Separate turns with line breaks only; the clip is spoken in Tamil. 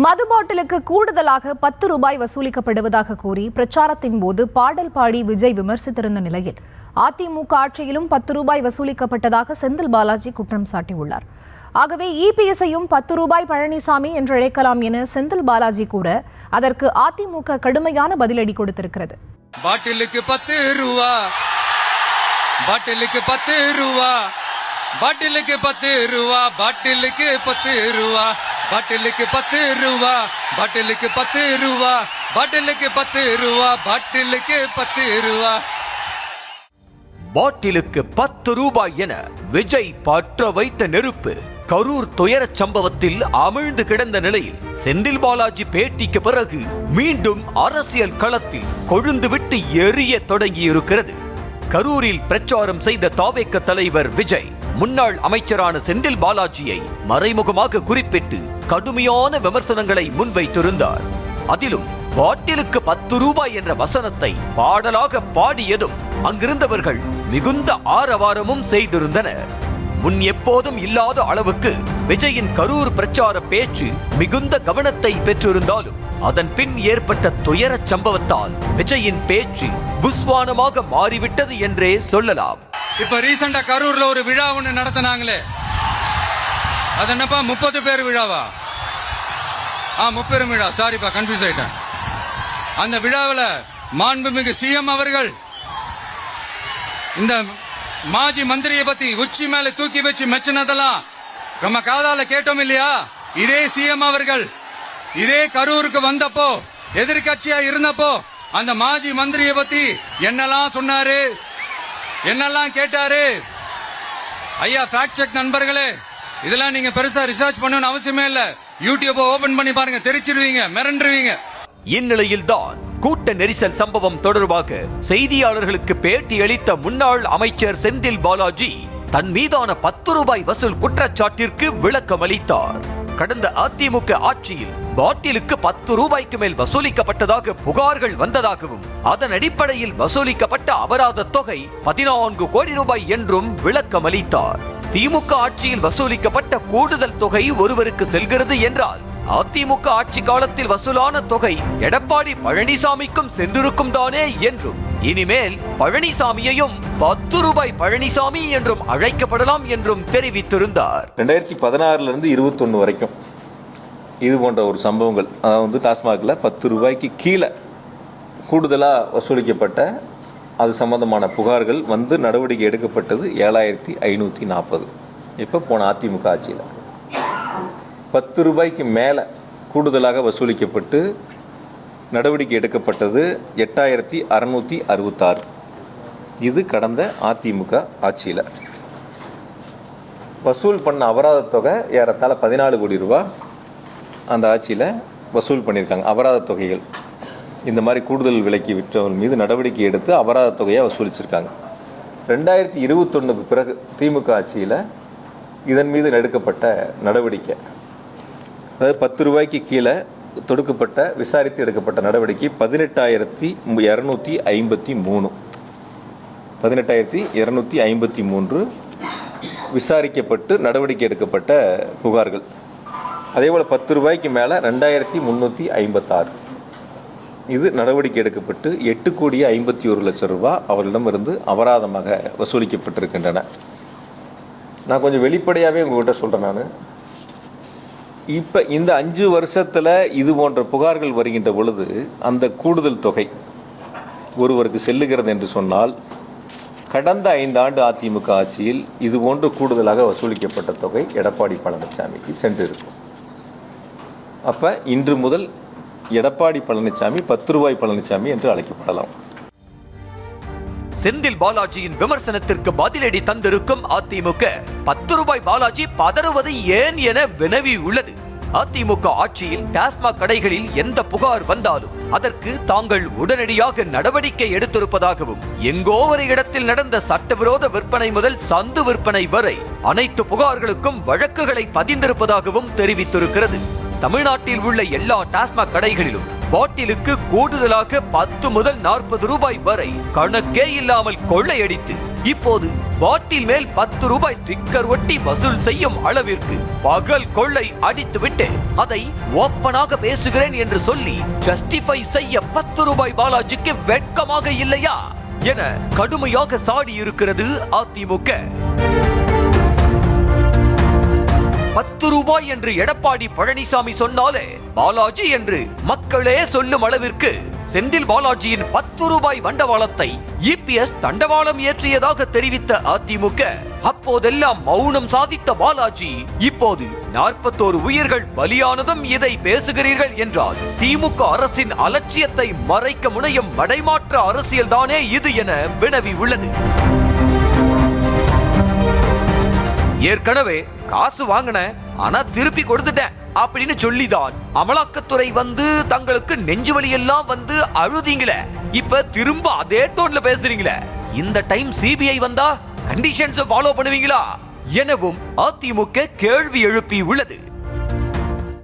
மது பாட்டிலுக்கு கூடுதலாக 10 ரூபாய் வசூலிக்கப்படுவதாக கூறி பிரச்சாரத்தின் போது பாடல் பாடி விஜய் விமர்சித்திருந்த நிலையில் அதிமுக ஆட்சியிலும் 10 ரூபாய் வசூலிக்கப்பட்டதாக செந்தில் பாலாஜி குற்றம் சாட்டியுள்ளார். ஆகவே இபிஎஸ்ஐயும் 10 ரூபாய் பழனிசாமி என்று அழைக்கலாம் என செந்தில் பாலாஜி கூற அதற்கு அதிமுக கடுமையான பதிலடி கொடுத்திருக்கிறது.
பாட்டிலுக்கு 10 ரூபா, பாட்டிலுக்கு 10 ரூபா, பாட்டிலுக்கு 10 ரூபா, பாட்டிலுக்கு 10 ரூபா, பாட்டிலுக்கு 10 ரூபா, பாட்டிலுக்கு 10 ரூபா, பாட்டிலுக்கு 10 ரூபா, பாட்டிலுக்கு 10 ரூபா.
பாட்டிலுக்கு 10 ரூபாய் என விஜய் பற்ற வைத்த நெருப்பு கரூர் துயரச் சம்பவத்தில் அமிழ்ந்து கிடந்த நிலையில் செந்தில் பாலாஜி பேட்டிக்கு பிறகு மீண்டும் அரசியல் களத்தில் கொழுந்துவிட்டு எரிய தொடங்கியிருக்கிறது. கரூரில் பிரச்சாரம் செய்த தாவேக தலைவர் விஜய் முன்னாள் அமைச்சரான செந்தில் பாலாஜியை மறைமுகமாக குறிப்பிட்டு கடுமையான விமர்சனங்களை முன்வைத்திருந்தார். அதிலும் பாட்டிலுக்கு 10 ரூபாய் என்ற வசனத்தை பாடலாக பாடியதும் அங்கிருந்தவர்கள் மிகுந்த ஆரவாரமும் செய்திருந்தனர். முன் எப்போதும் இல்லாத அளவுக்கு விஜயின் கரூர் பிரச்சார பேச்சு மிகுந்த கவனத்தை பெற்றிருந்தாலும் அதன் பின் ஏற்பட்ட துயரச் சம்பவத்தால் விஜயின் பேச்சு புஸ்வானமாக மாறிவிட்டது என்றே சொல்லலாம்.
இப்ப ரீசெண்டா கரூர்ல ஒரு விழா ஒண்ணு நடத்தினாங்களே, அது என்னப்பா 30 பேர் விழாவா? 30 விழா, சாரிப்பா கன்ஃபியூஸ் ஆயிட்டேன். அந்த விழாவில் மாண்புமிகு சிஎம் அவர்கள் இந்த மாஜி மந்திரியை பத்தி உச்சி மேல தூக்கி வச்சு மெச்சினதெல்லாம் நம்ம காதால கேட்டோம் இல்லையா? இதே சிஎம் அவர்கள் இதே கரூருக்கு வந்தப்போ எதிர்கட்சியா இருந்தப்போ அந்த மாஜி மந்திரியை பத்தி என்னெல்லாம் சொன்னாரு, என்னெல்லாம் கேட்டாரு. ஐயா ஃபேக்ட் செக் நண்பர்களே, இதெல்லாம் நீங்க பெருசா ரிசர்ச் பண்ணணும்னு அவசியமே இல்ல. யூடியூப் ஓபன் பண்ணி பாருங்க, தெரிச்சிருவீங்க, மிரண்டுருவீங்க.
இந்நிலையில்தான் கூட்ட நெரிசல் சம்பவம் தொடர்பாக செய்தியாளர்களுக்கு பேட்டி அளித்த முன்னாள் அமைச்சர் செந்தில் பாலாஜி தன் மீதான 10 ரூபாய் வசூல் குற்றச்சாட்டிற்கு விளக்கம் அளித்தார். கடந்த அதிமுக ஆட்சியில் பாட்டிலுக்கு 10 ரூபாய்க்கு மேல் வசூலிக்கப்பட்டதாக புகார்கள் வந்ததாகவும் அதன் அடிப்படையில் வசூலிக்கப்பட்ட அபராத தொகை 14 கோடி ரூபாய் என்றும் விளக்கம் அளித்தார். திமுக ஆட்சியில் வசூலிக்கப்பட்ட கூடுதல் தொகை ஒருவருக்கு செல்கிறது என்றால் அதிமுக ஆட்சி காலத்தில் வசூலான தொகை எடப்பாடி பழனிசாமிக்கும் சென்றிருக்கும் தானே என்றும் இனிமேல் பழனிசாமியையும் 10 ரூபாய் பழனிசாமி என்றும் அழைக்கப்படலாம் என்றும் தெரிவித்திருந்தார்.
2016 இருந்து 21 வரைக்கும் இது போன்ற ஒரு சம்பவங்கள், அதாவது டாஸ்மாகில் 10 ரூபாய்க்கு கீழே கூடுதலாக வசூலிக்கப்பட்ட அது சம்பந்தமான புகார்கள் வந்து நடவடிக்கை எடுக்கப்பட்டது 7540. இப்போ போன அதிமுக ஆட்சியில் 10 ரூபாய்க்கு மேலே கூடுதலாக வசூலிக்கப்பட்டு நடவடிக்கை எடுக்கப்பட்டது 8666. இது கடந்த அதிமுக ஆட்சியில் வசூல் பண்ண அபராத தொகை ஏறத்தாழ 14 கோடி ரூபா அந்த ஆட்சியில் வசூல் பண்ணியிருக்காங்க. அபராத தொகைகள் இந்த மாதிரி கூடுதல் விலைக்கு விற்றவர்கள் மீது நடவடிக்கை எடுத்து அபராத தொகையை வசூலிச்சிருக்காங்க. 2021க்கு பிறகு திமுக ஆட்சியில் இதன் மீது எடுக்கப்பட்ட நடவடிக்கை, அதாவது 10 ரூபாய்க்கு கீழே தொடுக்கப்பட்ட விசாரித்து எடுக்கப்பட்ட நடவடிக்கை 18,253. 18,253 விசாரிக்கப்பட்டு நடவடிக்கை எடுக்கப்பட்ட புகார்கள். அதேபோல் 10 ரூபாய்க்கு மேலே 2356 இது நடவடிக்கை எடுக்கப்பட்டு 8,51,00,000 ரூபாய் அவர்களிடமிருந்து அபராதமாக வசூலிக்கப்பட்டிருக்கின்றன. நான் கொஞ்சம் வெளிப்படையாகவே உங்கள்கிட்ட சொல்கிறேன். நான் இப்போ இந்த 5 வருஷத்தில் இது போன்ற புகார்கள் வருகின்ற பொழுது அந்த கூடுதல் தொகை ஒருவருக்கு செல்லுகிறது என்று சொன்னால் கடந்த 5 ஆண்டு அதிமுக ஆட்சியில் இது போன்று கூடுதலாக வசூலிக்கப்பட்ட தொகை எடப்பாடி பழனிசாமிக்கு சென்றிருக்கும். அப்போ இன்று முதல் எடப்பாடி பழனிசாமி 10 ரூபாய் பழனிசாமி என்று அழைக்கப்படலாம்.
செந்தில் பாலாஜியின் விமர்சனத்திற்கு பதிலடி தந்திருக்கும் அதிமுக 10 ரூபாய் பாலாஜி பதறுவது ஏன் என வினவி உள்ளது. அதிமுக ஆட்சியில் டாஸ்மாக் கடைகளில் எந்த புகார் வந்தாலும் அதற்கு தாங்கள் உடனடியாக நடவடிக்கை எடுத்திருப்பதாகவும் எங்கோ ஒரு இடத்தில் நடந்த சட்டவிரோத விற்பனை முதல் சந்து விற்பனை வரை அனைத்து புகார்களுக்கும் வழக்குகளை பதிந்திருப்பதாகவும் தெரிவித்திருக்கிறது. தமிழ்நாட்டில் உள்ள எல்லா டாஸ்மாக் கடைகளிலும் பாட்டிலுக்கு கூடுதலாக 10 முதல் 40 ரூபாய் வரை கணக்கே இல்லாமல் கொள்ளையடித்து இப்போது பாட்டில் மேல் 10 ரூபாய் ஸ்டிக்கர் ஒட்டி வசூல் செய்யும் அளவிற்கு பகல் கொள்ளை அடித்துவிட்டு அதை ஓப்பனாக பேசுகிறேன் என்று சொல்லி ஜஸ்டிஃபை செய்ய 10 ரூபாய் பாலாஜிக்கு வெட்கமாக இல்லையா என கடுமையாக சாடி இருக்கிறது அதிமுக. 10 ரூபாய் என்று எடப்பாடி பழனிசாமி சொன்னாலே பாலாஜி என்று மக்களே சொல்லும் அளவிற்கு செந்தில் பாலாஜியின் 10 ரூபாய் வண்டவாளத்தை இபிஎஸ் தண்டவாளம் ஏற்றியதாக தெரிவித்த அதிமுக அப்போதெல்லாம் மௌனம் சாதித்த பாலாஜி இப்போது 41 உயிர்கள் பலியானதும் இதை பேசுகிறீர்கள் என்றால் திமுக அரசின் அலட்சியத்தை மறைக்க முனையும் மடைமாற்ற அரசியல் தானே இது என வினவி உள்ளது. ஏற்கனவே காசு வாங்கின ஆனா திருப்பி கொடுத்துட்டேன் அப்படின்னு சொல்லிதான் அமலாக்கத்துறை வந்து தங்களுக்கு நெஞ்சுவலி எல்லாம் வந்து அழுதீங்களே, இப்ப திரும்ப அதே டோன்ல பேசுறீங்களே, இந்த டைம் சிபிஐ வந்தா கண்டிஷன்ஸ் ஃபாலோ பண்ணுவீங்களா எனவும் அதிமுக கேள்வி எழுப்பி உள்ளது.